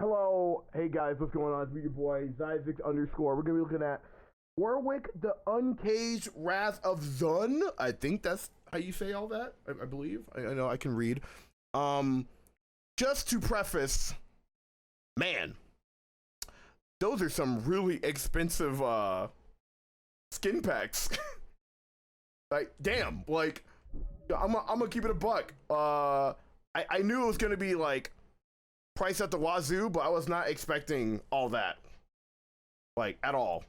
Hello, hey guys, what's going on? It's me, your boy, Zyzik_. We're gonna be looking at Warwick, the Uncaged Wrath of Zun. I think that's how you say all that. I believe. I know I can read. Just to preface, man, those are some really expensive skin packs. Like, damn, like, I'm gonna keep it a buck. I knew it was gonna be like price at the wazoo, but I was not expecting all that, like, at all.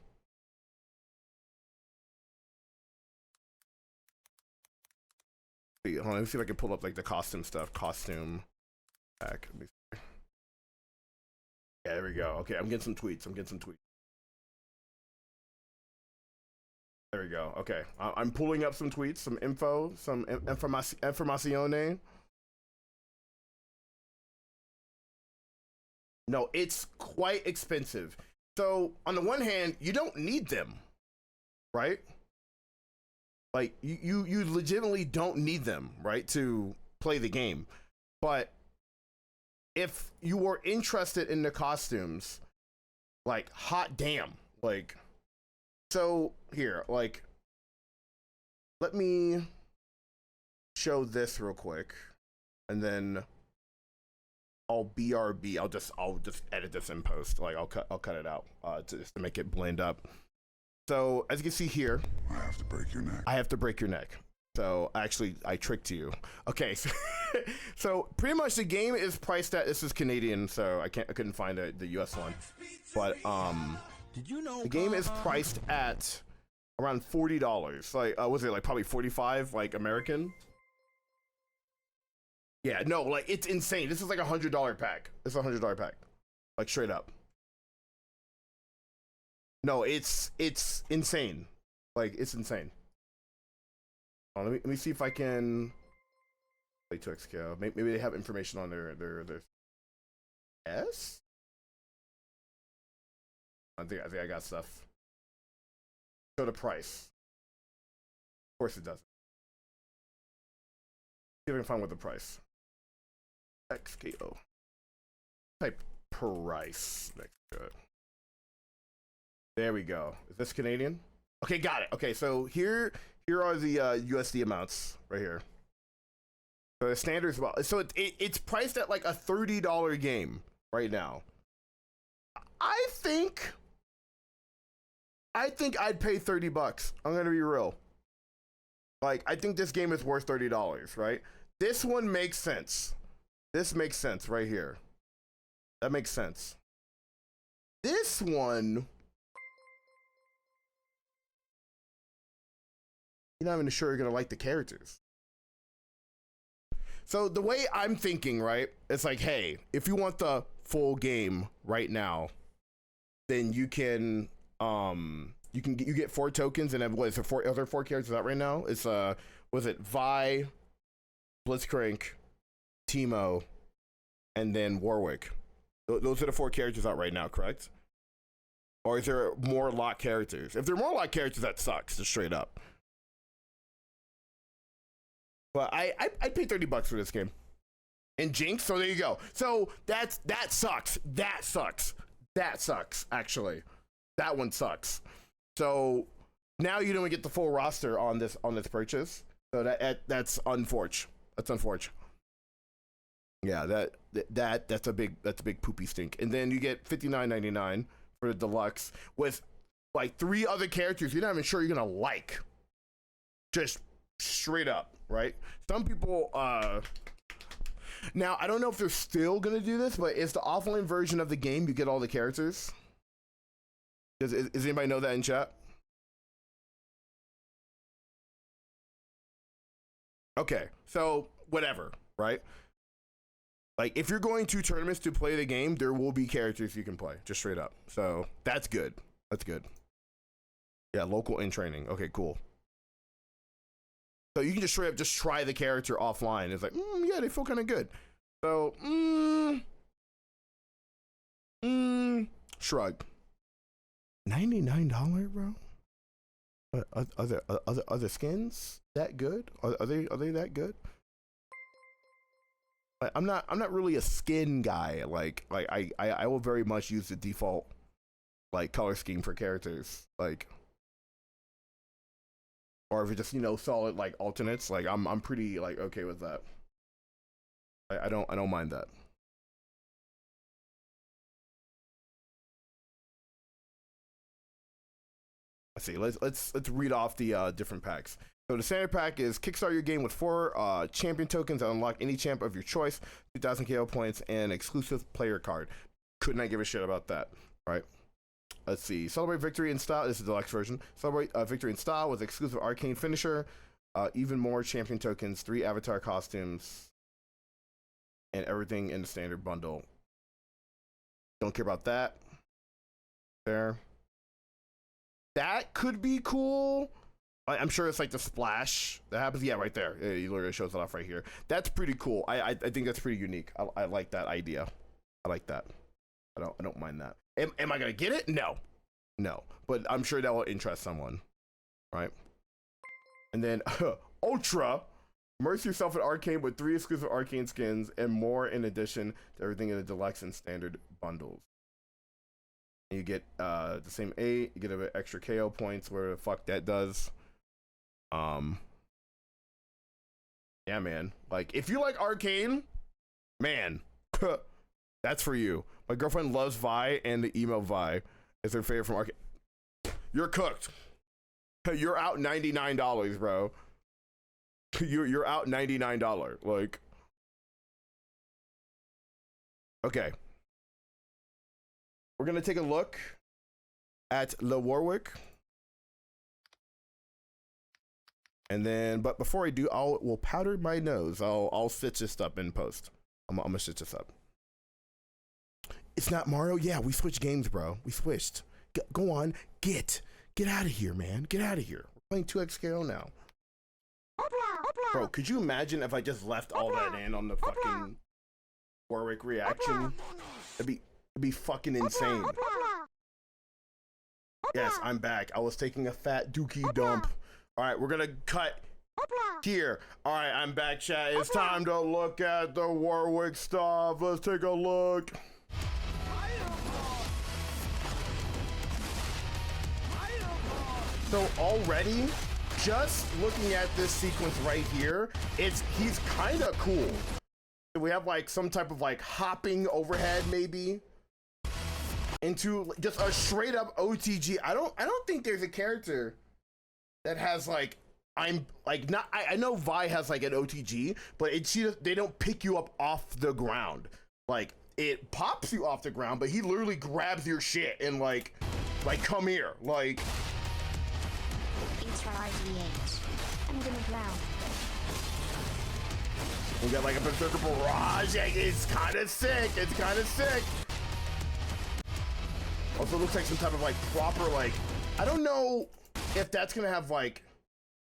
Hold on, let me see if I can pull up like the costume stuff. Costume pack. Yeah, there we go. Okay, I'm getting some tweets. There we go. Okay, I'm pulling up some tweets, some info, some informacione. No, it's quite expensive. So on the one hand, you don't need them, right? Like you legitimately don't need them, right, to play the game. But if you were interested in the costumes, like, hot damn, like, so here, like, let me show this real quick, and then I'll BRB. I'll just edit this in post. Like, I'll cut it out just to make it blend up. So as you can see here, I have to break your neck. I have to break your neck. So actually, I tricked you. Okay, so pretty much the game is priced at, this is Canadian, so I couldn't find the US one, but did you know the game is priced at around $40. Like, was it like probably 45, like American? Yeah, no, like, it's insane. This is like $100 pack. It's $100 pack, like, straight up. No, it's insane. Like, it's insane. Oh, let me see if I can play to XKO. Maybe they have information on their S. I think I got stuff. Show the price. Of course it doesn't. See if I can find what the price. XKO. Type price. Good. There we go. Is this Canadian? Okay, got it. Okay, so here are the USD amounts right here. So the standard is, well, so it's priced at like a $30 game right now. I think I'd pay $30. I'm gonna be real. Like, I think this game is worth $30, right? This one makes sense. This makes sense right here. That makes sense. This one, you're not even sure you're gonna like the characters. So the way I'm thinking, right, it's like, hey, if you want the full game right now, then you can you get 4 tokens, and then what is it, are there 4 characters out right now? It's was it Vi, Blitzcrank, Teemo, and then Warwick. Those are the 4 characters out right now, correct? Or is there more locked characters? If there are more locked characters, that sucks, just straight up. But I'd pay $30 for this game. And Jinx, so there you go. So that sucks. That sucks, actually. That one sucks. So now you don't get the full roster on this purchase. So that's unfortunate. That's unfortunate. Yeah, that's a big poopy stink. And then you get $59.99 for the deluxe with like 3 other characters you're not even sure you're gonna like. Just straight up, right? Some people now I don't know if they're still gonna do this, but it's the offline version of the game. You get all the characters. Does anybody know that in chat? Okay, so whatever, right? Like, if you're going to tournaments to play the game, there will be characters you can play, just straight up. So that's good. That's good. Yeah, local in training. Okay, cool. So you can just straight up just try the character offline. It's like, yeah, they feel kind of good. So, shrug. $99, bro? Are the skins that good? Are they that good? I'm not really a skin guy. I will very much use the default like color scheme for characters. Like, or if it's just solid like alternates. Like I'm pretty like okay with that. I don't mind that. Let's see. Let's read off the different packs. So the standard pack is kickstart your game with 4 champion tokens that unlock any champ of your choice, 2,000 KO points, and exclusive player card. Could not give a shit about that, right? Let's see. Celebrate victory in style. This is the deluxe version. Celebrate victory in style with exclusive arcane finisher, even more champion tokens, 3 avatar costumes, and everything in the standard bundle. Don't care about that. There. That could be cool. I'm sure it's like the splash that happens. Yeah, right there. It literally shows it off right here. That's pretty cool. I think that's pretty unique. I like that idea. I like that. I don't mind that. Am I gonna get it? No. But I'm sure that will interest someone, right? And then Ultra, immerse yourself in Arcane with 3 exclusive Arcane skins and more in addition to everything in the deluxe and standard bundles. And you get the same 8. You get a bit extra KO points. Where the fuck that does. Yeah, man. Like, if you like Arcane, man, that's for you. My girlfriend loves Vi, and the emo Vi is her favorite from Arcane. You're cooked. You're out $99, bro. You're out $99. Like, okay. We're gonna take a look at the Warwick. And then, but before I do, we'll powder my nose. I'll stitch this up in post. I'm gonna stitch this up. It's not Mario. Yeah, we switched games, bro. We switched. Go on, get out of here, man. Get out of here. We're playing 2XKO now. Bro, could you imagine if I just left all that in on the fucking Warwick reaction? It'd be fucking insane. Yes, I'm back. I was taking a fat dookie dump. All right, we're gonna cut here. All right, I'm back, chat. It's time to look at the Warwick stuff. Let's take a look. So already, just looking at this sequence right here, he's kind of cool. We have like some type of like hopping overhead maybe into just a straight up OTG. I don't think there's a character that has like I know Vi has like an OTG, but they don't pick you up off the ground. Like it pops you off the ground, but he literally grabs your shit and like come here. Like I'm gonna drown. We got like a berserker barrage. It's kind of sick. It's kind of sick. Also looks like some type of like proper like, I don't know if that's gonna have like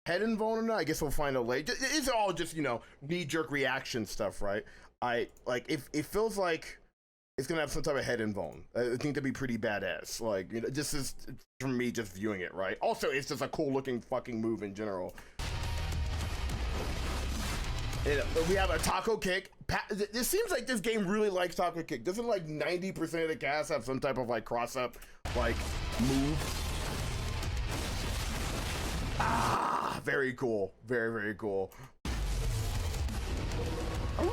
head invuln or not. I guess we'll find out later. It's all just, knee-jerk reaction stuff, right? It feels like it's gonna have some type of head invuln. I think that'd be pretty badass. Like, this is from me just viewing it, right? Also, it's just a cool looking fucking move in general. We have a taco kick. It seems like this game really likes taco kick. Doesn't like 90% of the cast have some type of like cross up like move? Ah, very cool. Very, very cool. Ooh.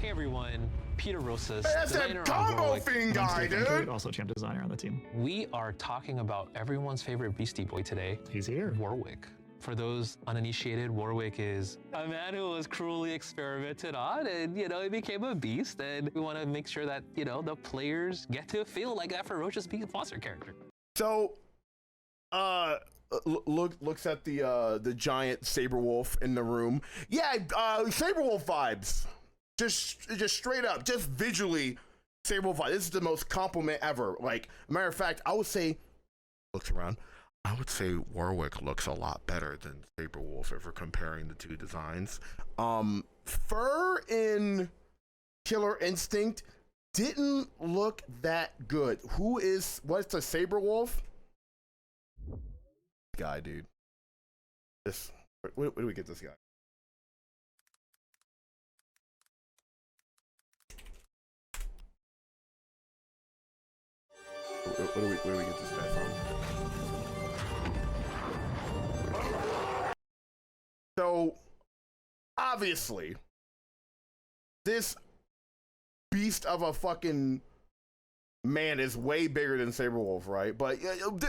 Hey everyone, Peter Rosas, That's that combo thing guy, dude. Also champ designer on the team. We are talking about everyone's favorite Beastie Boy today, He's here. Warwick. For those uninitiated, Warwick is a man who was cruelly experimented on and, he became a beast. And we want to make sure that, the players get to feel like that ferocious monster character. So, looks at the giant saber wolf in the room. Yeah, saber wolf vibes. Just straight up, just visually, saber wolf vibes. This is the most compliment ever. Like, matter of fact, I would say, looks around. I would say Warwick looks a lot better than Saberwolf if we're comparing the two designs. Fur in Killer Instinct didn't look that good. What's the Saberwolf? Guy, dude. Where do we get this guy? Where do we get this guy from? So, obviously, this beast of a fucking man is way bigger than Saberwolf, right? But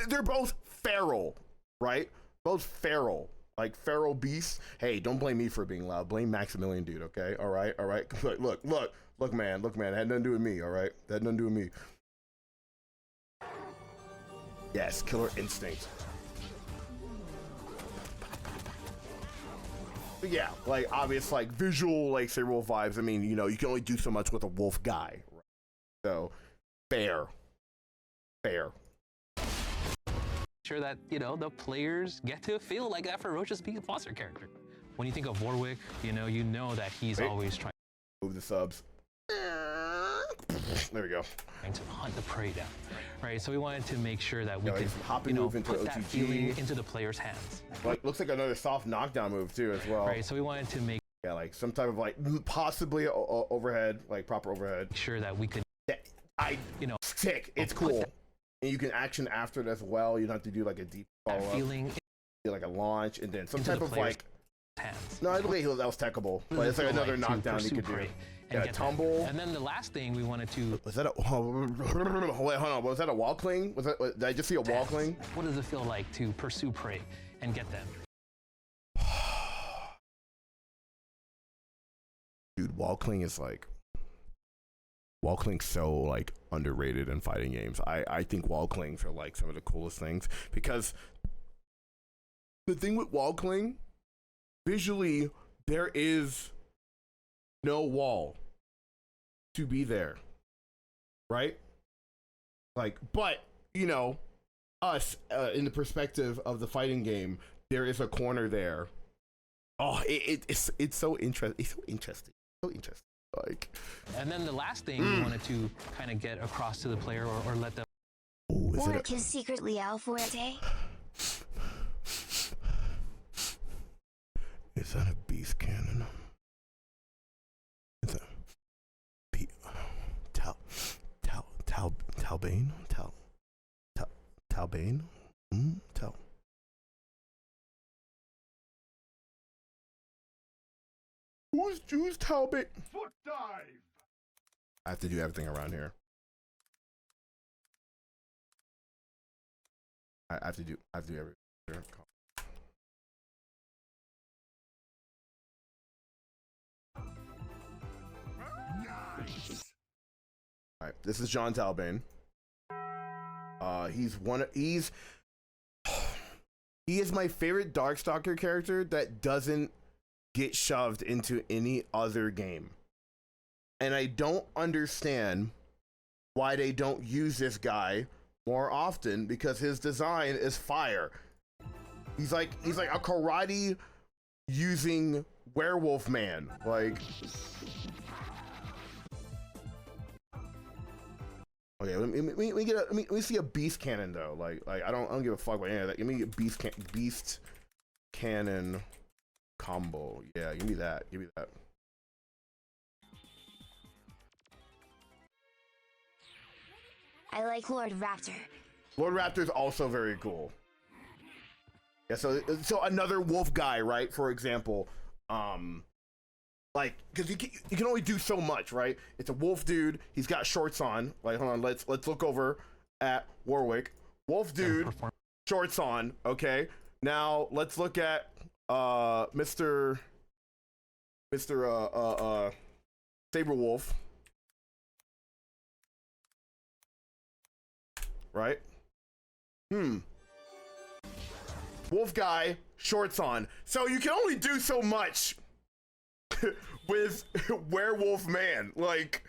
they're both feral, right? Both feral. Like feral beasts. Hey, don't blame me for being loud. Blame Maximilian, dude, okay? All right? Look, man. That had nothing to do with me, all right? That had nothing to do with me. Yes, killer instinct. But yeah, like obvious, like visual, like Saberwolf vibes. I mean, you know, you can only do so much with a wolf guy, right? So fair. Sure that, you know, the players get to feel like that ferocious beast monster character. When you think of Warwick, you know that he's always trying. Move the subs. There we go. To hunt the prey down, right? So we wanted to make sure that we could, move into put that OTG. feeling into the player's hands. Like looks like another soft knockdown move too, as well. Right. So we wanted to make like some type of like possibly overhead, like proper overhead. sure that we could, Sick. It's cool, and you can action after it as well. You don't have to do like a deep follow up. feeling Like a launch, and then some into type the of player's like. hands. No, I believe that was techable, but it's like another knockdown you could do. Yeah, tumble. And then the last thing we wanted to. Was that a? Wait, hold on. Was that a wall cling? Did I just see a wall cling? What does it feel like to pursue prey and get them? Dude, wall cling is like. Wall cling's so like underrated in fighting games. I think wall clings are like some of the coolest things because the thing with wall cling, visually, there is no wall to be there, right? Like, but you know, us in the perspective of the fighting game, there is a corner there. Oh, it's so interesting. It's so interesting. So interesting. Like, and then the last thing we wanted to kind of get across to the player or let them. Warwick is secretly Alfuerte. Is that a beast cannon? Is that Talbane? Talbane? Tal. Who's Talbot? Foot dive. I have to do everything around here. I have to do everything. Nice. All right, this is John Talbane. He is my favorite Darkstalker character that doesn't get shoved into any other game. And I don't understand why they don't use this guy more often, because his design is fire. He's like a karate using werewolf man. Like, okay, let me see a beast cannon though. Like I don't give a fuck about any of that. Give me a beast cannon combo. Yeah, give me that. Give me that. I like Lord Raptor. Lord Raptor is also very cool. Yeah, so another wolf guy, right? For example, like, because you can only do so much, right? It's a wolf dude. He's got shorts on. Like, hold on, let's look over at Warwick. Wolf dude, shorts on. Okay, now let's look at Mr. Saberwolf. Right? Wolf guy, shorts on. So you can only do so much with werewolf man. Like,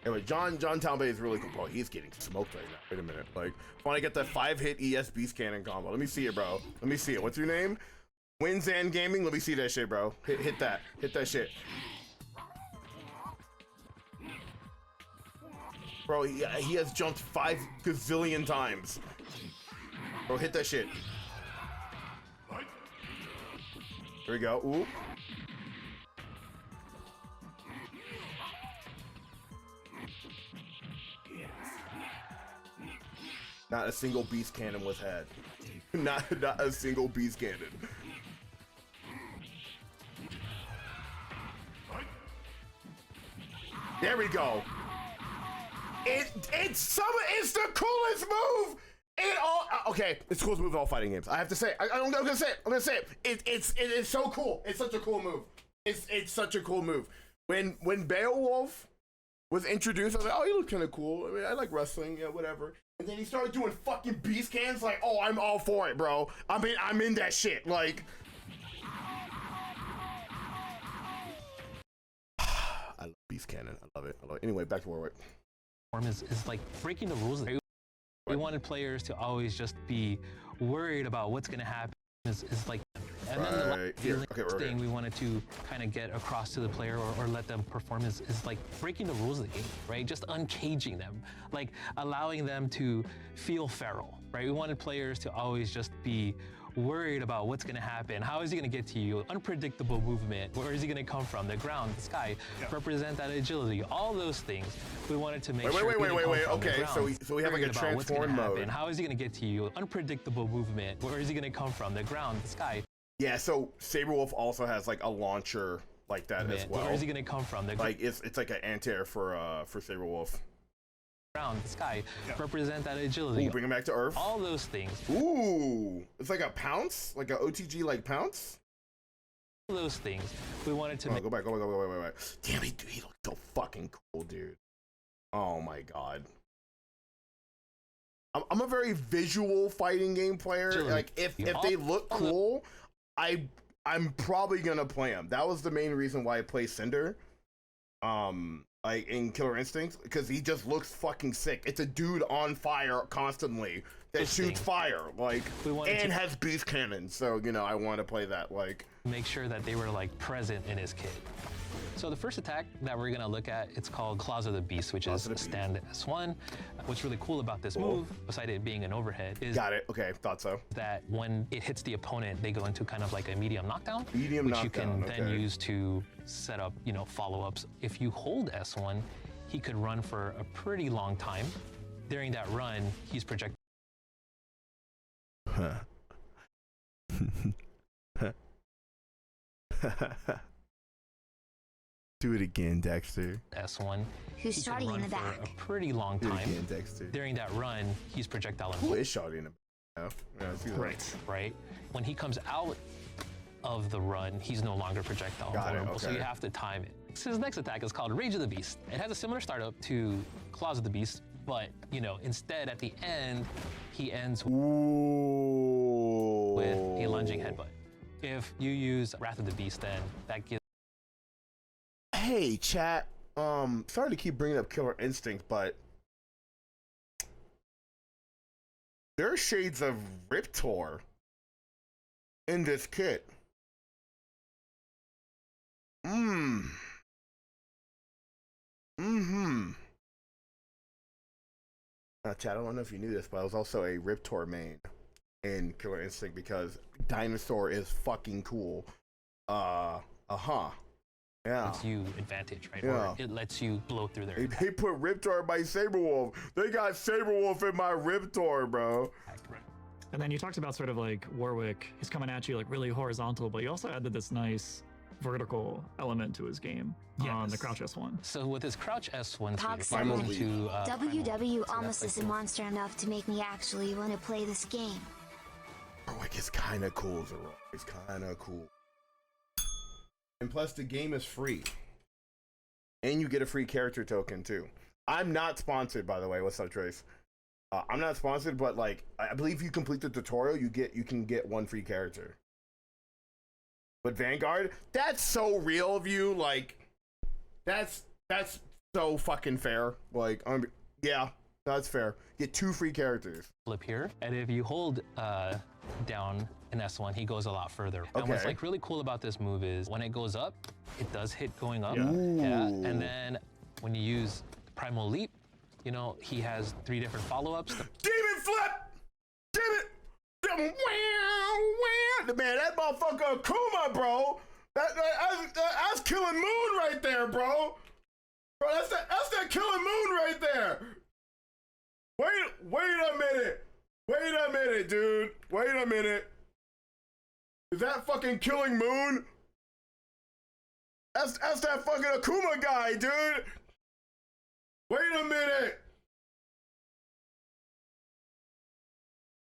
anyway, John Talbot is really cool. Oh, he's getting smoked right now. Wait a minute. Like, I want to get that 5-hit ES Beast Cannon combo. Let me see it, bro. Let me see it. What's your name? Winzan Gaming. Let me see that shit, bro. Hit that. Hit that shit. Bro, he has jumped 5 gazillion times. Bro, hit that shit. There we go. Ooh. Not a single beast cannon was had. Not a single beast cannon. There we go. It's the coolest move in all. Okay, it's the coolest move in all fighting games. I have to say. I'm gonna say it. It's so cool. It's such a cool move. It's such a cool move. When Beowulf was introduced, I was like, oh, he looked kind of cool. I mean, I like wrestling, yeah, whatever. And then he started doing fucking beast cannons. Like, oh, I'm all for it, bro. I'm in that shit. Like, I love beast cannon. I love it. Anyway, back to Warwick. Is like breaking the rules. We wanted players to always just be worried about what's going to happen. Is like, and then the last thing we wanted to kind of get across to the player or let them perform is like breaking the rules of the game, right? Just uncaging them, like allowing them to feel feral, right? We wanted players to always just be worried about what's going to happen. How is he going to get to you? Unpredictable movement. Where is he going to come from? The ground, the sky, represent that agility. All those things we wanted to make sure. Wait. Okay, so we have like a transform mode. How is he going to get to you? Unpredictable movement. Where is he going to come from? The ground, the sky. Yeah, so Saberwolf also has like a launcher like that as well. Where is he going to come from? Like it's like an anti-air for Saberwolf. Ground, the sky, represent that agility. Ooh, bring him back to Earth. All those things. Ooh, it's like a pounce, like a OTG like pounce. All those things we wanted to go back. Damn it, dude, he looks so fucking cool, dude. Oh my god. I'm a very visual fighting game player. Like if they look cool, I'm probably gonna play them. That was the main reason why I play Cinder. Like in Killer Instinct, because he just looks fucking sick. It's a dude on fire constantly that shoots fire, like, and has beast cannons. So, you know, I want to play that, like. Make sure that they were, like, present in his kit. So the first attack that we're gonna look at, it's called Claws of the Beast, which is stand S1. What's really cool about this move, besides it being an overhead, is thought so. That when it hits the opponent, they go into kind of like a medium knockdown, which knockdown, you can then use to set up, you know, follow-ups. If you hold S1, he could run for a pretty long time. During that run, he's projected. Do it again, Dexter. S1. Who's starting in the back? For a pretty long time. Do it again, Dexter. During that run, he's projectile. Who is shouting in the back? Right. When he comes out of the run, he's no longer projectile vulnerable, so you have to time it. His next attack is called Rage of the Beast. It has a similar startup to Claws of the Beast, but, you know, instead at the end, he ends with a lunging headbutt. If you use Wrath of the Beast, then that gives. Hey, chat. Sorry to keep bringing up Killer Instinct, but there are shades of Riptor in this kit. Chat, I don't know if you knew this, but I was also a Riptor main in Killer Instinct because Dinosaur is fucking cool. Yeah. Gives you advantage, right? Yeah. Or it lets you blow through their attack. They put Riptor by Saberwolf. They got Saberwolf in my Riptor, bro. Right. And then you talked about sort of like Warwick. He's coming at you like really horizontal, but you also added this nice vertical element to his game on the Crouch S1. So with his Crouch S1, WW almost isn't monster enough to make me actually want to play this game. Warwick is kind of cool, Zero. It's kind of cool. And plus, the game is free. And you get a free character token, too. I'm not sponsored, by the way. What's up, Trace? I'm not sponsored, but, like, I believe if you complete the tutorial, you can get one free character. But Vanguard, that's so real of you. Like, that's so fucking fair. Like, yeah, that's fair. Get 2 free characters. Flip here, and if you hold down an S1, he goes a lot further. And what's like really cool about this move is when it goes up, it does hit going up. Yeah. And then when you use Primal Leap, you know, he has 3 different follow-ups. Demon Flip! Damn it! Man, that motherfucker Akuma, bro. That's Killing Moon right there, bro. Bro, that's that Killing Moon right there. Wait a minute. Wait a minute, dude. Wait a minute. Is that fucking Killing Moon? That's that fucking Akuma guy, dude. Wait a minute.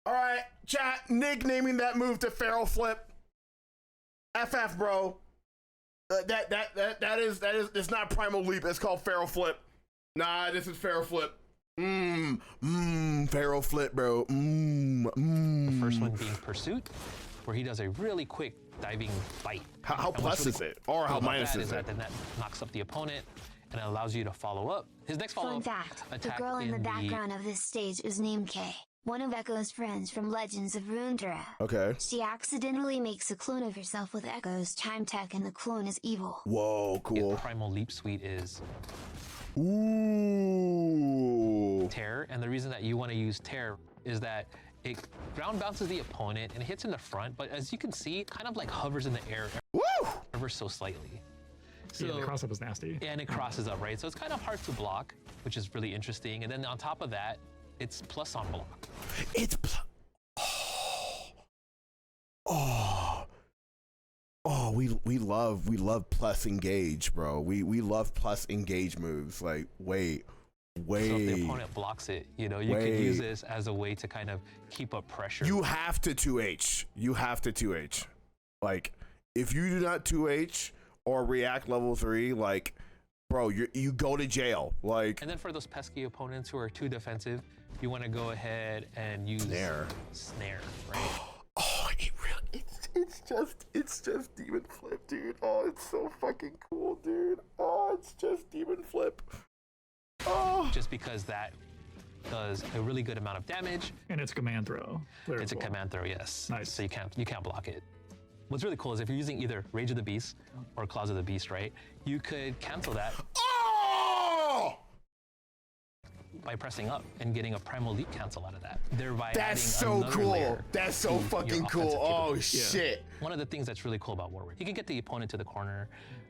All right, chat. Nicknaming that move to Feral Flip. FF, bro. That is it's not Primal Leap. It's called Feral Flip. Nah, this is Feral Flip. Feral Flip, bro. The first one being Pursuit, where he does a really quick diving bite. How plus really is it? Or how minus is it? That then knocks up the opponent and it allows you to follow up. His next follow-up Fun fact, the attack girl in the background of this stage is named Kay, one of Echo's friends from Legends of Runeterra. Okay. She accidentally makes a clone of herself with Echo's time tech, and the clone is evil. Whoa, cool. Primal Leap suite is Ooh. Tear, and the reason that you want to use Tear is that it ground bounces the opponent and it hits in the front, but as you can see, it kind of like hovers in the air Woo! ever so slightly. So, Yeah, the cross up is nasty. and it crosses up, right? So it's kind of hard to block, which is really interesting. And then on top of that, it's plus on block. It's oh, we love plus engage, bro. We love plus engage moves. Like wait. So if the opponent blocks it, you know, you could use this as a way to kind of keep up pressure. You have to 2H. You have to 2H. Like if you do not 2H or react level 3, like bro, you go to jail. Like And then for those pesky opponents who are too defensive, you want to go ahead and use Snare, right? Oh, it's just Demon Flip, dude. Oh, it's so fucking cool, dude. Oh, it's just Demon Flip. Oh. Just because that does a really good amount of damage. And it's command throw. Very It's cool. a command throw, yes. Nice. So you can't block it. What's really cool is if you're using either Rage of the Beast or Claws of the Beast, right? You could cancel that Oh! by pressing up and getting a Primal Leap cancel out of that. Thereby That's adding so another cool. layer That's so to your fucking offensive cool. Oh capability. shit. One of the things that's really cool about Warwick, you can get the opponent to the corner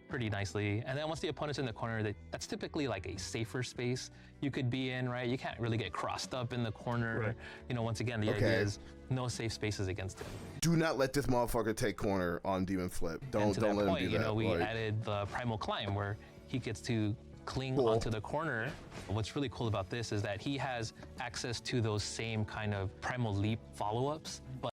pretty nicely, and then once the opponent's in the corner, that's typically like a safer space you could be in, right? You can't really get crossed up in the corner. Right. You know, once again, the idea is no safe spaces against him. Do not let this motherfucker take corner on Demon Flip. And Don't to let that him point, do that. you know, we Like, added the Primal Climb where he gets to cling Cool. onto the corner. What's really cool about this is that he has access to those same kind of Primal Leap follow-ups, but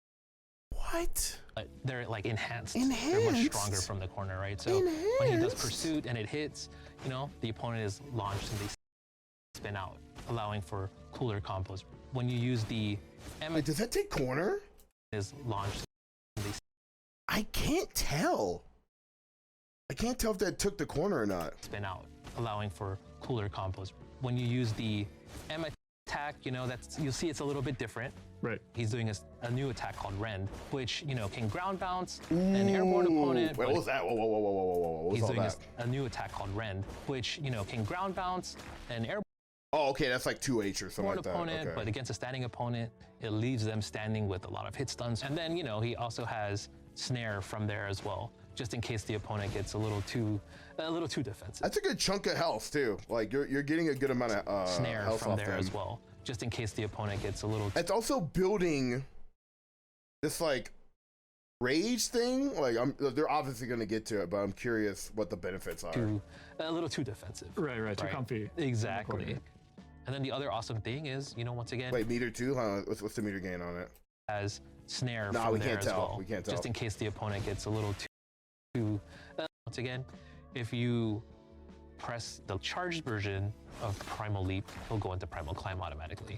what? they're like enhanced. They're much Enhanced? stronger from the corner, right? So when he does Pursuit and it hits, you know, the opponent is launched and they spin out, allowing for cooler combos. When you use the M Wait, does that take corner? is launched, and they I can't tell. I can't tell if that took the corner or not. spin out, allowing for cooler combos. When you use the M attack, you know, you'll see it's a little bit different. Right. He's doing a new attack called Rend, which, you know, can ground bounce an airborne opponent. Wait, but what was that? Whoa. What was he's all doing that? a new attack called Rend, which, you know, can ground bounce an airborne Oh, okay, that's like 2H or something like that. opponent, Okay. but against a standing opponent, it leaves them standing with a lot of hit stuns. And then, you know, he also has Snare from there as well, just in case the opponent gets a little too defensive. That's a good chunk of health too. Like you're getting a good amount of Snare health from off there them. as well, just in case the opponent gets a little It's also building this like rage thing. Like they're obviously gonna get to it, but I'm curious what the benefits are. a little too defensive. Right. Too comfy. Exactly. Corner. And then the other awesome thing is, you know, once again, Wait, meter 2? Huh? What's the meter gain on it? as Snare Nah, from we there can't as tell. well. We can't tell. Just in case the opponent gets a little too once again, if you press the charged version of Primal Leap, he'll go into Primal Climb automatically.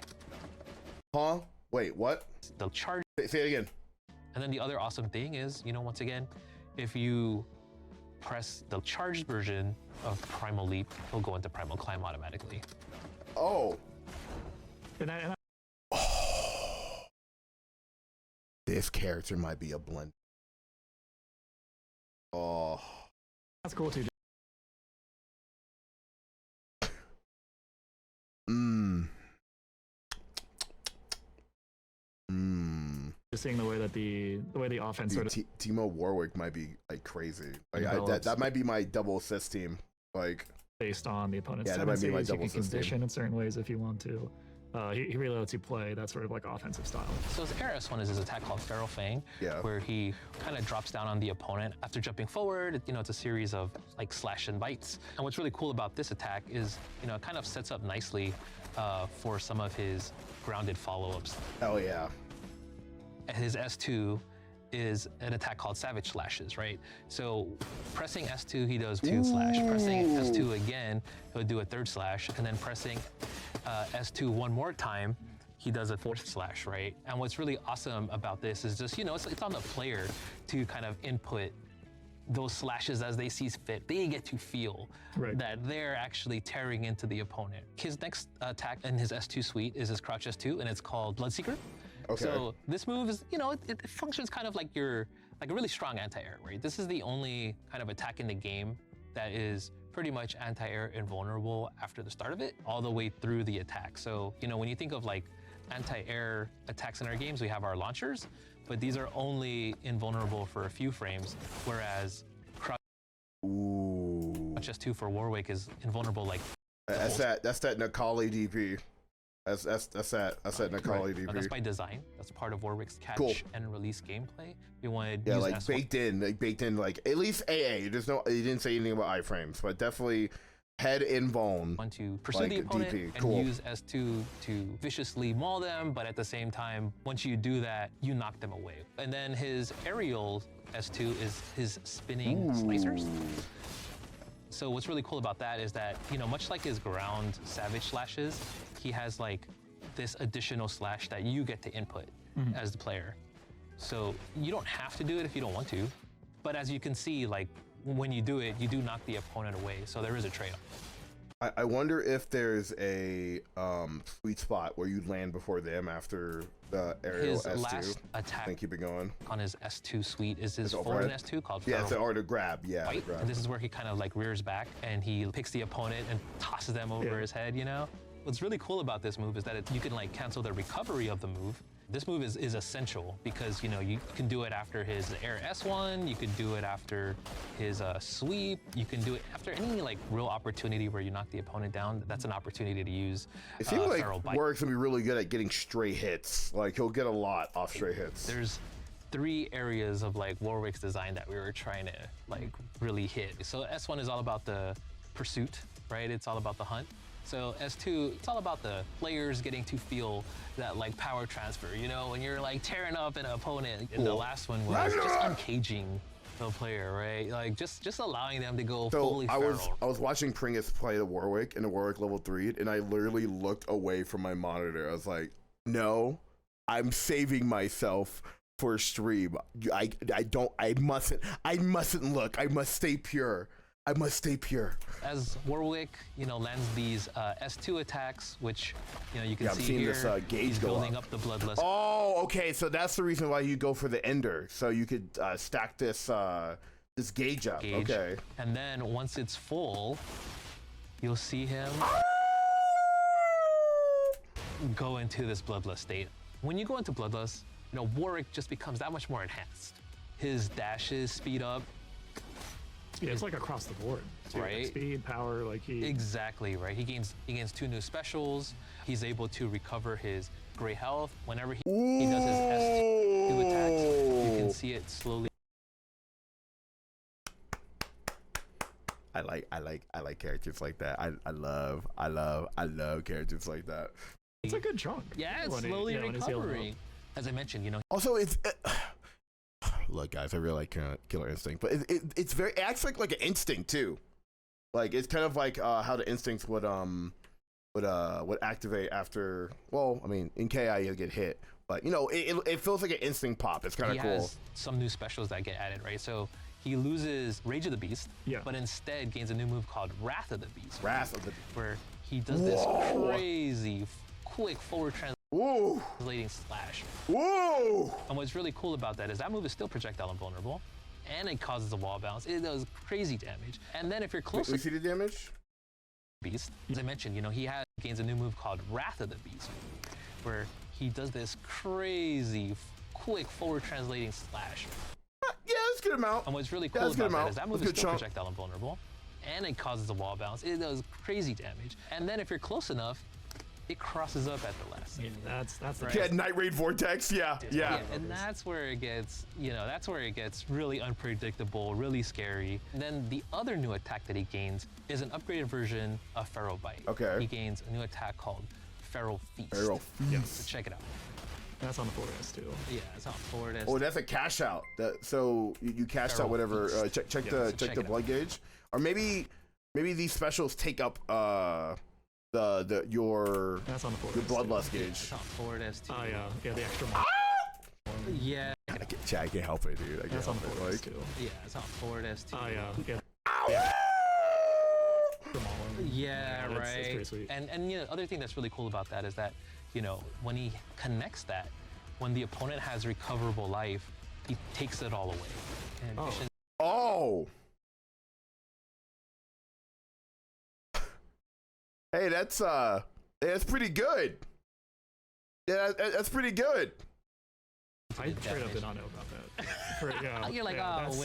Huh? Wait, what? The charge. Say it again. And then the other awesome thing is, you know, once again, if you press the charged version of Primal Leap, he'll go into Primal Climb automatically. Oh. And that, This character might be a blend. Oh. that's cool too. Just seeing the way that the offense Dude, sort of Timo Warwick might be like crazy. Like Develops. that might be my double assist team. Like based on the opponent's Yeah, that might be my tendencies. You double can system. condition in certain ways if you want to. He really lets you play that sort of like offensive style. So his air S1 is his attack called Feral Fang, Yeah. where he kind of drops down on the opponent after jumping forward. You know, it's a series of like slash and bites. And what's really cool about this attack is, you know, it kind of sets up nicely for some of his grounded follow-ups. Oh yeah. His S2 is an attack called Savage Slashes, right? So pressing S2, he does 2 slash. Pressing S2 again, he'll do a 3rd slash, and then pressing S2 one more time, he does a 4th slash, right? And what's really awesome about this is just, you know, it's on the player to kind of input those slashes as they see fit. They get to feel that they're actually tearing into the opponent. His next attack in his S2 suite is his Crouch S2, and it's called Bloodseeker. Okay. So this move is, you know, it functions kind of like a really strong anti-air, right? This is the only kind of attack in the game that is pretty much anti-air invulnerable after the start of it, all the way through the attack. So, you know, when you think of like anti-air attacks in our games, we have our launchers, but these are only invulnerable for a few frames, whereas Crouch S2 for Warwick is invulnerable like That's that Nakali DP. That's that Nakali DP. That's by design. That's part of Warwick's catch and release gameplay. We wanted to use like S1. baked in, like at least AA. There's no, he didn't say anything about iframes, but definitely head invuln. Want to pursue like the opponent DP. and Cool. use S2 to viciously maul them, but at the same time, once you do that, you knock them away. And then his aerial S2 is his spinning slicers. So what's really cool about that is that, you know, much like his ground Savage Slashes, he has like this additional slash that you get to input as the player. So you don't have to do it if you don't want to, but as you can see, like when you do it, you do knock the opponent away. So there is a trade-off. I wonder if there's a sweet spot where you land before them after the aerial His S2. last attack And keep it going. on his S2 suite is his It's forward overhead? S2 called Yeah, it's Feral the or to grab. Yeah, Fight. the grab. And this is where he kind of like rears back and he picks the opponent and tosses them over his head, you know? What's really cool about this move is that you can like cancel the recovery of the move. This move is essential because, you know, you can do it after his air S1, you could do it after his sweep, you can do it after any like real opportunity where you knock the opponent down. That's an opportunity to use It seems like Feral Bite. Warwick's gonna be really good at getting stray hits. Like he'll get a lot off stray hits. There's 3 areas of like Warwick's design that we were trying to like really hit. So S1 is all about the pursuit, right? It's all about the hunt. So S2, it's all about the players getting to feel that like power transfer, you know, when you're like tearing up an opponent. And the last one was just uncaging the player, right? Like just allowing them to go So fully I feral. was watching Pringus play the Warwick in the Warwick level 3, and I literally looked away from my monitor. I was like, no, I'm saving myself for stream. I mustn't look. I must stay pure. I must stay pure. As Warwick, you know, lands these S2 attacks, which, you know, you can Yeah, I'm see seeing here, this, gauge he's go building up. up the bloodlust. Oh, okay. So that's the reason why you go for the Ender. So you could stack this this gauge up. Gauge. Okay. And then once it's full, you'll see him go into this bloodlust state. When you go into bloodlust, you know, Warwick just becomes that much more enhanced. His dashes speed up. Yeah, it's like across the board. too. Like Right. speed, power, like he. Exactly, right? He gains 2 new specials. He's able to recover his gray health whenever he does his S2 attacks. You can see it slowly. I like characters like that. I love characters like that. It's a good chunk. Yeah, it's when he- slowly when he's healing up. recovering. As I mentioned, you know, Also, it's look, guys, I really like Killer Instinct, but it acts like an instinct too. Like it's kind of like how the instincts would activate after. Well, I mean, in KI you get hit, but you know, it feels like an instinct pop. It's kind he of cool. has some new specials that get added, right? So he loses Rage of the Beast, but instead gains a new move called Wrath of the Beast. Wrath of the where he does this crazy quick forward translating slash. Whoa! And what's really cool about that is that move is still projectile invulnerable, and it causes a wall bounce. It does crazy damage. And then if you're close We see the damage? Beast, as I mentioned, you know, he gains a new move called Wrath of the Beast, where he does this crazy quick forward translating slash. Yeah, that's a good amount. And what's really cool about that is that move That's is good still chunk. projectile invulnerable, and it causes a wall bounce. It does crazy damage. And then if you're close enough, it crosses up at the last second. That's the Yeah, Night Raid Vortex. Yeah. And that's where it gets, that's where it gets really unpredictable, really scary. And then the other new attack that he gains is an upgraded version of Feral Bite. Okay. He gains a new attack called Feral Feast. Feral Feast. So check it out. That's on the 4S too. Yeah, it's on 4S. Oh, that's a cash out. So you cashed out whatever. Check the blood gauge, or maybe these specials take up your That's on the 4S. your bloodlust gauge. It's on 4S too. Oh yeah, the extra one. Yeah. I can't help it, dude. I can't That's on help the it. 4S Like, too. Yeah, it's on 4S too. Oh yeah. Yeah, it's right. pretty sweet. And other thing that's really cool about that is that, when he connects that, when the opponent has recoverable life, he takes it all away. And Oh. missions- oh. Hey, that's pretty good. Yeah, that's pretty good. I straight up did not know about that. You're like, that's-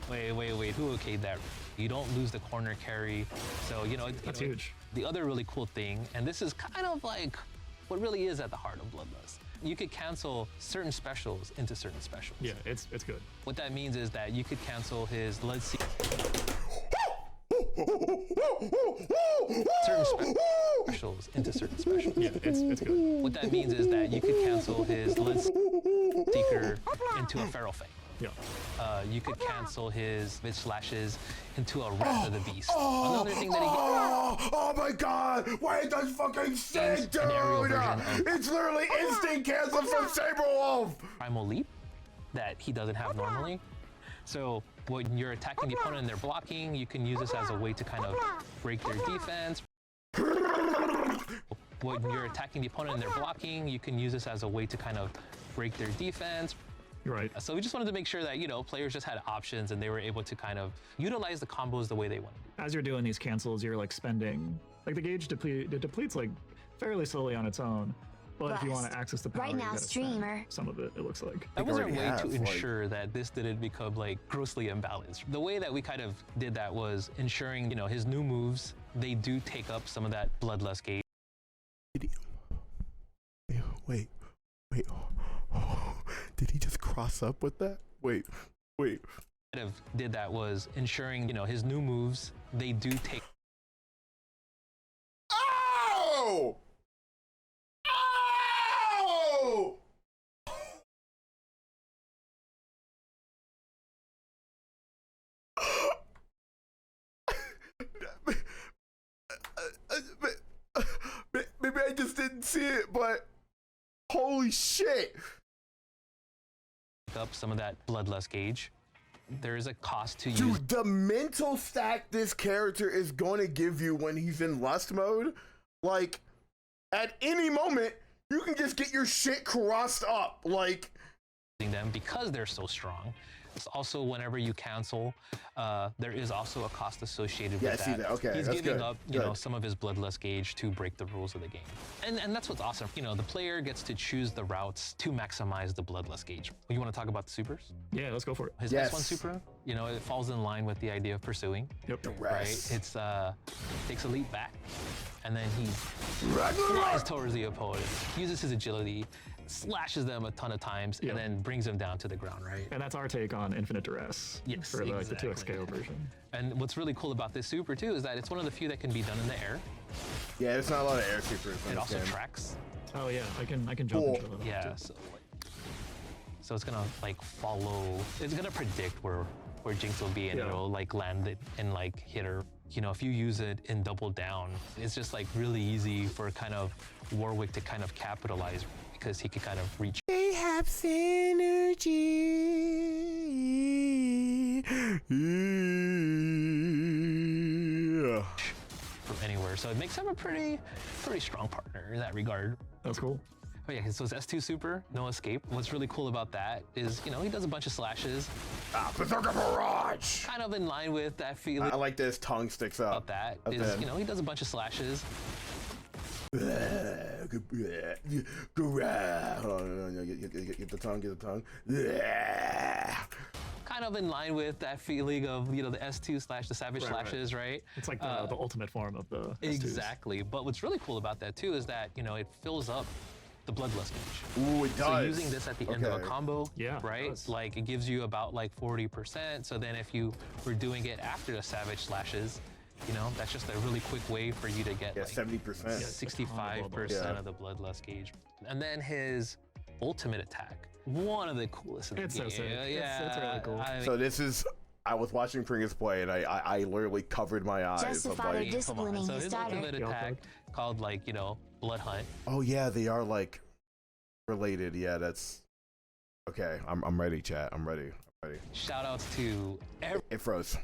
wait, who okayed that? You don't lose the corner carry. So, That's huge. The other really cool thing, and this is kind of like what really is at the heart of Bloodlust, you could cancel certain specials into certain specials. Yeah, it's good. What that means is that you could cancel his Blood certain specials into certain specials. Yeah, it's good. What that means is that you could cancel his Blood Seeker into a Feral Fang. Yeah. You could cancel his Bitch Slashes into a Wrath of the Beast. Another thing that he Oh my god! Wait, that's fucking sick, dude! an aerial version of- It's literally instant cancel from Saberwolf! Primal Leap that he doesn't have normally. So when you're attacking the opponent and they're blocking, you can use this as a way to kind of break their defense. When you're attacking the opponent and they're blocking, you can use this as a way to kind of break their defense. You're right. So we just wanted to make sure that, players just had options and they were able to kind of utilize the combos the way they wanted to. As you're doing these cancels, you're like spending, like the gauge depletes like fairly slowly on its own. But if you want to access the power, Right you now, gotta spend streamer. some of it, it looks like. That was our already way have, to like- ensure that this didn't become like grossly imbalanced. The way that we kind of did that was ensuring, his new moves, they do take up some of that bloodlust gauge. Wait. Did he just cross up with that? Wait. Kind of did that was ensuring, his new moves, they do take Oh! Oh! Maybe I just didn't see it, but holy shit! up some of that bloodlust gauge. There is a cost to use. Dude, the mental stack this character is going to give you when he's in lust mode, like, at any moment, you can just get your shit crossed up, like. Them because they're so strong. It's also whenever you cancel, there is also a cost associated Yeah, I with see that. Okay, he's that's giving good. up, some of his bloodlust gauge to break the rules of the game, and that's what's awesome. The player gets to choose the routes to maximize the bloodlust gauge. You want to talk about the supers? Yeah, let's go for it. His Yes. S1 super, it falls in line with the idea of pursuing. Yep. Right? Rest. It's takes a leap back, and then he flies towards the opponent, uses his agility, slashes them a ton of times, Yeah. and then brings them down to the ground, right? And that's our take on Infinite Duress. Yes, For the exactly. 2x KO version. And what's really cool about this super too is that it's one of the few that can be done in the air. Yeah, there's not a lot of air supers in It this also game. tracks. Oh yeah, I can jump Cool. into it. Yeah, so it's gonna follow. It's gonna predict where Jinx will be, and Yeah. it'll land it and hit her. If you use it in double down, it's just really easy for kind of Warwick to kind of capitalize because he could kind of reach They have synergy. Yeah. from anywhere. So it makes him a pretty strong partner in that regard. That's cool. Oh yeah, so his S2 super, no escape. What's really cool about that is, he does a bunch of slashes, Berserker Barrage. kind of in line with that feeling I like this tongue sticks up. about that. Up Is, there. he does a bunch of slashes. Hold on, get the tongue, kind of in line with that feeling of, you know, the S2 slash the Savage Right, right. Slashes, right? It's like the ultimate form of the S2s. Exactly. But what's really cool about that too is that, you know, it fills up the bloodlust gauge. Ooh, it does. So using this at the end of a Okay. combo, Yeah, it right? does. Like it gives you about like 40%. So then if you were doing it after the Savage Slashes, you know, that's just a really quick way for you to get Yeah, like 70%. 65% Yeah. of the bloodlust gauge. And then his ultimate attack, one of the coolest in the It's game. so sick. Yeah, It's really cool. I mean, So this is, I was watching Pringles play and I literally covered my eyes. Just the Of father like, disciplining so his his daughter. ultimate Yeah, attack called like, you know, Blood Hunt. oh yeah, they are like related. Yeah, that's okay. I'm ready, chat. I'm ready. Shout outs to every It froze.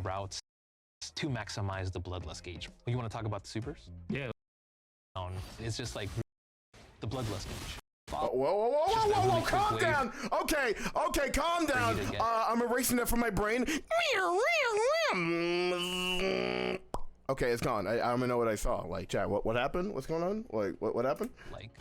routes to maximize the bloodlust gauge. You want to talk about the supers? Yeah. It's just like the bloodlust gauge. Whoa, whoa, whoa, whoa, Just a whoa, whoa, really quick calm wave down. Okay, calm down. to get- I'm erasing that from my brain. Okay, it's gone. I don't even know what I saw. Like, chat, what happened? What's going on? Like, what happened? Like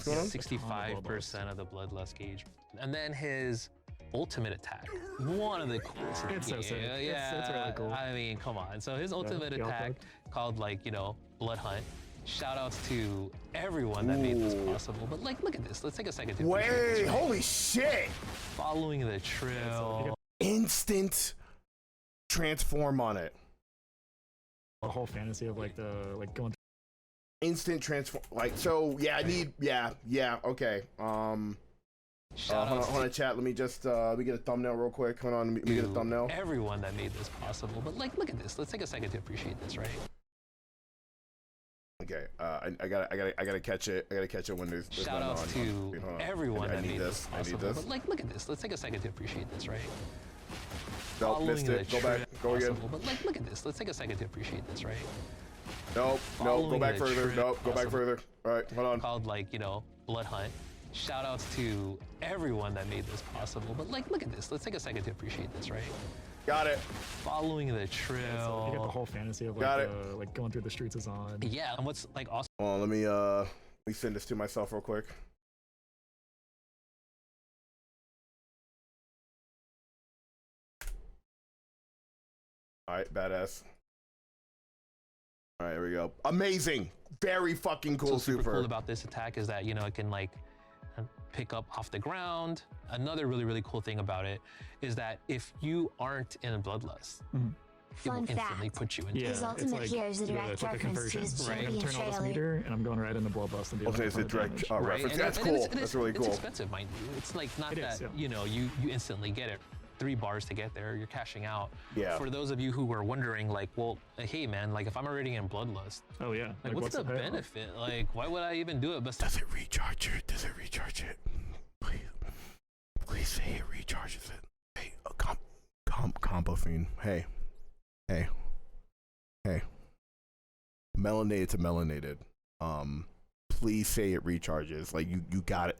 going on? 65% of the bloodlust gauge. And then his ultimate attack, one of the coolest in the It's so game. sick. It's Yeah, really cool. I mean, come on. So his ultimate yeah, attack called like, you know, Blood Hunt. Shout outs to everyone that made this Ooh. possible. But like, look at this. Let's take a second to appreciate Wait, this, right? holy shit. Following the trail. Instant transform on it. The whole fantasy of like going Instant transform. Like, so, yeah, I need, yeah, okay. Shout Hold outs on, chat. Let me just, we get a thumbnail real quick. Hold on, let me get a to thumbnail. everyone that made this possible. But like, look at this. Let's take a second to appreciate this, right? Okay, I gotta catch it. I gotta catch it when there's Shout none outs on. to Wait, hold on. everyone I that need made this I need possible. this. But like, look at this. Let's take a second to appreciate this, right? Nope, Following missed it. the Go back. trail Go again. possible. But like, look at this. Let's take a second to appreciate this, right? Nope. Go Following back the further. trail Nope. Go back possible. further. All right, hold on. Called like, you know, Blood Hunt. Shout outs to everyone that made this possible. But like, look at this. Let's take a second to appreciate this, right? Got it. Following the you get the trail. whole fantasy of Got like going through the streets is on. Yeah, and what's like awesome Hold on, let me send this to myself real quick. All right, badass. All right, here we go. Amazing. Very fucking cool. so super super. cool about this attack is that, you know, it can like pick up off the ground. Another really, really cool thing about it is that if you aren't in a bloodlust, it will Fun instantly fact. put you into Yeah, His it's ultimate like, here is a direct it's like a reference to conversion. his Right. I'm champion gonna turn all this trailer. meter, and I'm going right into bloodlust and dealing Okay, it's a 100 direct damage. right. right? reference. And That's it's- cool. and it's That's really It's cool. expensive, mind you. It's like not It that, is, yeah. you know, you instantly get it. 3 bars to get there, you're cashing out. Yeah. For those of you who were wondering, like, well, hey man, like if I'm already in bloodlust, Oh yeah. like what's the payoff? benefit? Like, why would I even do it? But Does it recharge it? Does it recharge it? Please say it recharges it. Hey, combo fiend. Hey. Melanated to melanated. Please say it recharges. Like you got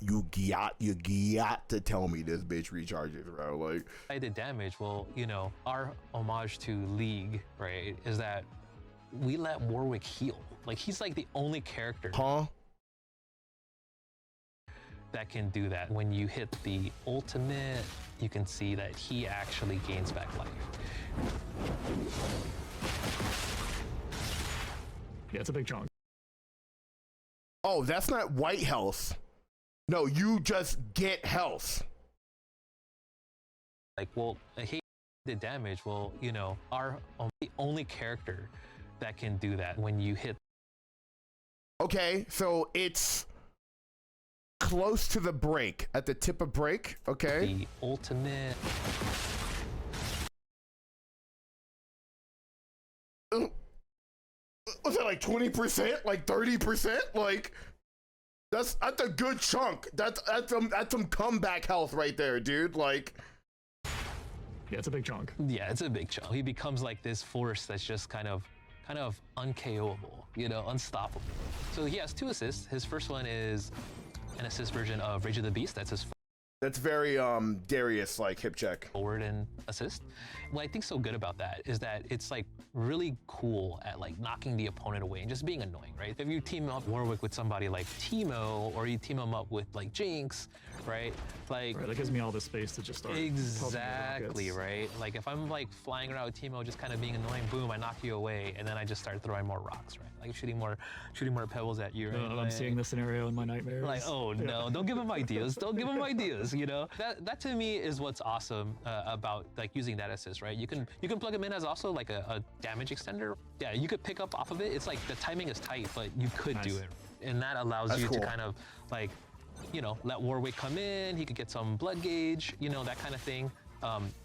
to tell me this bitch recharges, bro. Like I did damage. Well, you know, our homage to League, right, is that we let Warwick heal. Like he's like the only character huh? that can do that. When you hit the ultimate, you can see that he actually gains back life. Yeah, it's a big chunk. Oh, that's not white health. No, you just get health. Like, well, he did damage. Well, you know, our the only character that can do that. When you hit Okay, so it's close to the break, at the tip of break. Okay. the ultimate, Was that like 20%? Like 30%? Like that's a good chunk. That's some comeback health right there, dude. Like Yeah, it's a big chunk. yeah, it's a big chunk. He becomes like this force that's just kind of unKOable, you know, unstoppable. So he has 2 assists. His first one is an assist version of Rage of the Beast. That's his That's very Darius like hip check. Forward and assist. What I think so good about that is that it's like really cool at like knocking the opponent away and just being annoying, right? If you team up Warwick with somebody like Teemo, or you team him up with like Jinx, right? Like Right, that gives me all this space to just start. exactly, right? Like if I'm like flying around with Teemo, just kind of being annoying, boom, I knock you away, and then I just start throwing more rocks, right? Like shooting more pebbles at you, right? I'm Like, seeing this scenario in my nightmares. like, oh no, don't give him ideas. Don't give him ideas, you know? That to me is what's awesome about like using that assist, right? You can plug him in as also like a damage extender. Yeah, you could pick up off of it. It's like the timing is tight, but you could do it. And that allows That's you cool. to kind of like, you know, let Warwick come in, he could get some blood gauge, you know, that kind of thing.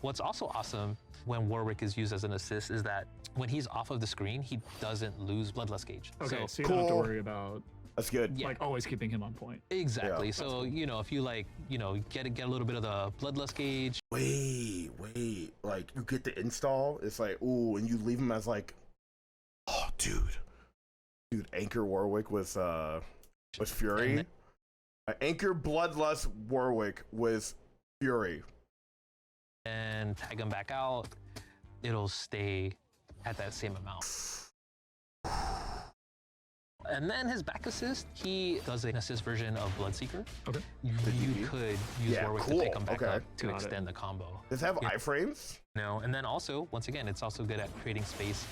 What's also awesome when Warwick is used as an assist is that when he's off of the screen, he doesn't lose bloodlust gauge. Okay, so you Cool. don't have to worry about That's good. Yeah. like always keeping him on point. Exactly. Yeah. So, you know, if you like, you know, get a little bit of the bloodlust gauge, Wait, like you get the install, it's like, ooh, and you leave him as like, oh, dude, Anchor Warwick was Fury. And Anchor Bloodlust Warwick was Fury. and tag him back out, it'll stay at that same amount. And then his back assist, he does an assist version of Bloodseeker. Okay. You could use Yeah, Warwick cool. to pick him back Okay. up to Got it. extend the combo. Does it have Yeah. iframes? You know, and then also, once again, it's also good at creating space,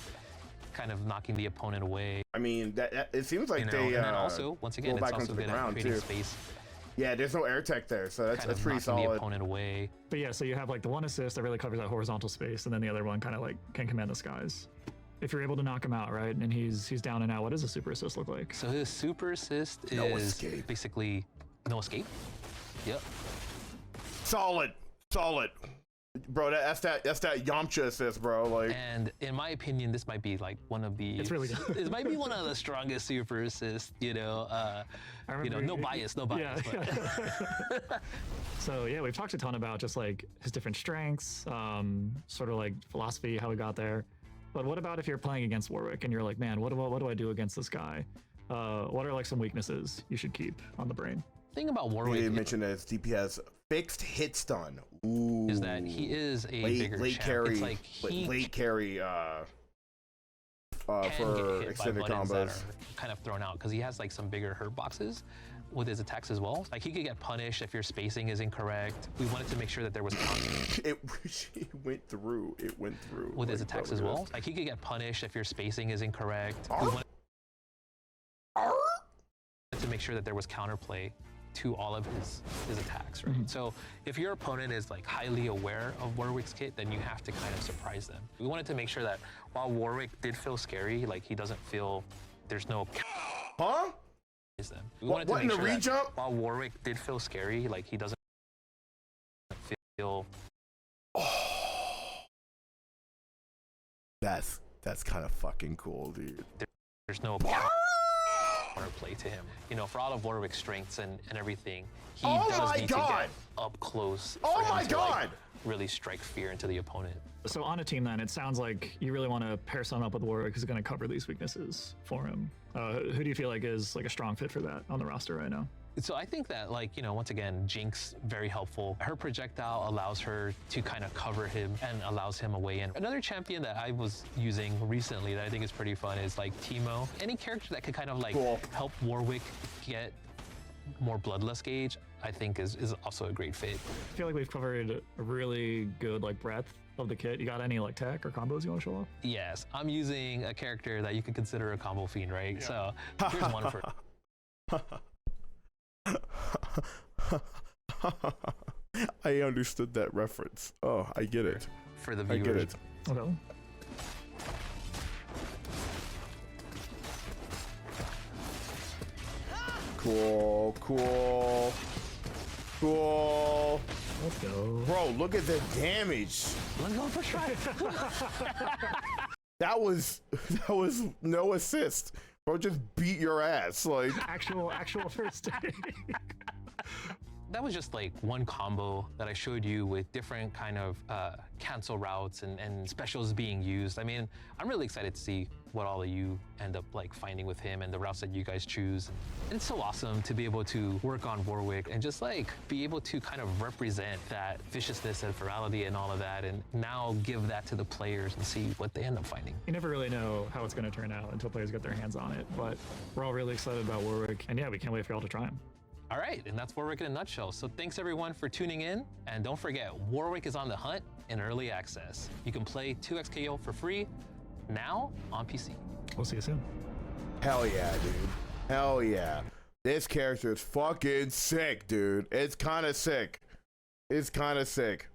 kind of knocking the opponent away. I mean, that it seems like You know, they and then also, once again, go it's back also onto the good at ground, creating too. space, Yeah, there's no air tech there, so that's kind of pretty knocking the solid. opponent away. But yeah, so you have like the one assist that really covers that horizontal space, and then the other one kind of like can command the skies. If you're able to knock him out, right, and he's down and out, what does a super assist look like? So his super assist No is escape. basically no escape. Yep. Solid. Bro, that's that Yamcha assist, bro. Like, And in my opinion, this might be like one of the. It's really good. It might be one of the strongest super assists. You know, I you know, remember no bias, no bias. Yeah. But So yeah, we've talked a ton about just like his different strengths, sort of like philosophy, how he got there. But what about if you're playing against Warwick and you're like, man, what do I do against this guy? What are like some weaknesses you should keep on the brain? thing about you Warwick mentioned that his DP has fixed hit stun. Ooh. is that he is a bigger late champ. carry, It's like he late carry can for get hit extended by buttons that combos. are kind of thrown out because he has like some bigger hurt boxes with his attacks as well. Like he could get punished if your spacing is incorrect. We wanted to make sure that there was counter It went through. with his Like, attacks bro, as look at well. this. Like he could get punished if your spacing is incorrect. We Arr. wanted to make sure that there was counterplay to all of his attacks, right? So if your opponent is like highly aware of Warwick's kit, then you have to kind of surprise them. We wanted to make sure that while Warwick did feel scary, like he doesn't feel there's no Huh? them. We What- wanted to what in make the sure that re-jump? while Warwick did feel scary, like he doesn't feel That's kind of fucking cool, dude. there's no counterplay to him. You know, for all of Warwick's strengths and everything, he Oh does my need God! to get up close. Oh for him my to, like, God! really strike fear into the opponent. So on a team then, it sounds like you really want to pair someone up with Warwick who's going to cover these weaknesses for him. Who do you feel like is like a strong fit for that on the roster right now? So I think that, like, you know, once again, Jinx, very helpful. Her projectile allows her to kind of cover him and allows him away. And another champion that I was using recently that I think is pretty fun is like Teemo. Any character that could kind of like Cool. help Warwick get more bloodlust gauge, I think is also a great fit. I feel like we've covered a really good like breadth of the kit. You got any like tech or combos you want to show off? Yes, I'm using a character that you could consider a combo fiend, right? So here's one for I understood that reference. Oh, I get it. the I viewers. get it. Okay. Cool. Let's go. Bro, look at the damage. Let's go for try. That was no assist. Bro, just beat your ass. Like, Actual first take. That was just like one combo that I showed you with different kind of cancel routes and specials being used. I mean, I'm really excited to see what all of you end up like finding with him and the routes that you guys choose. And it's so awesome to be able to work on Warwick and just like be able to kind of represent that viciousness and ferality and all of that, and now give that to the players and see what they end up finding. You never really know how it's going to turn out until players get their hands on it, but we're all really excited about Warwick, and yeah, we can't wait for y'all to try him. All right, and that's Warwick in a nutshell. So thanks everyone for tuning in, and don't forget, Warwick is on the hunt in early access. You can play 2XKO for free now on PC. We'll see you soon. Hell yeah, dude. Hell yeah. This character is fucking sick, dude. It's kind of sick. It's kind of sick.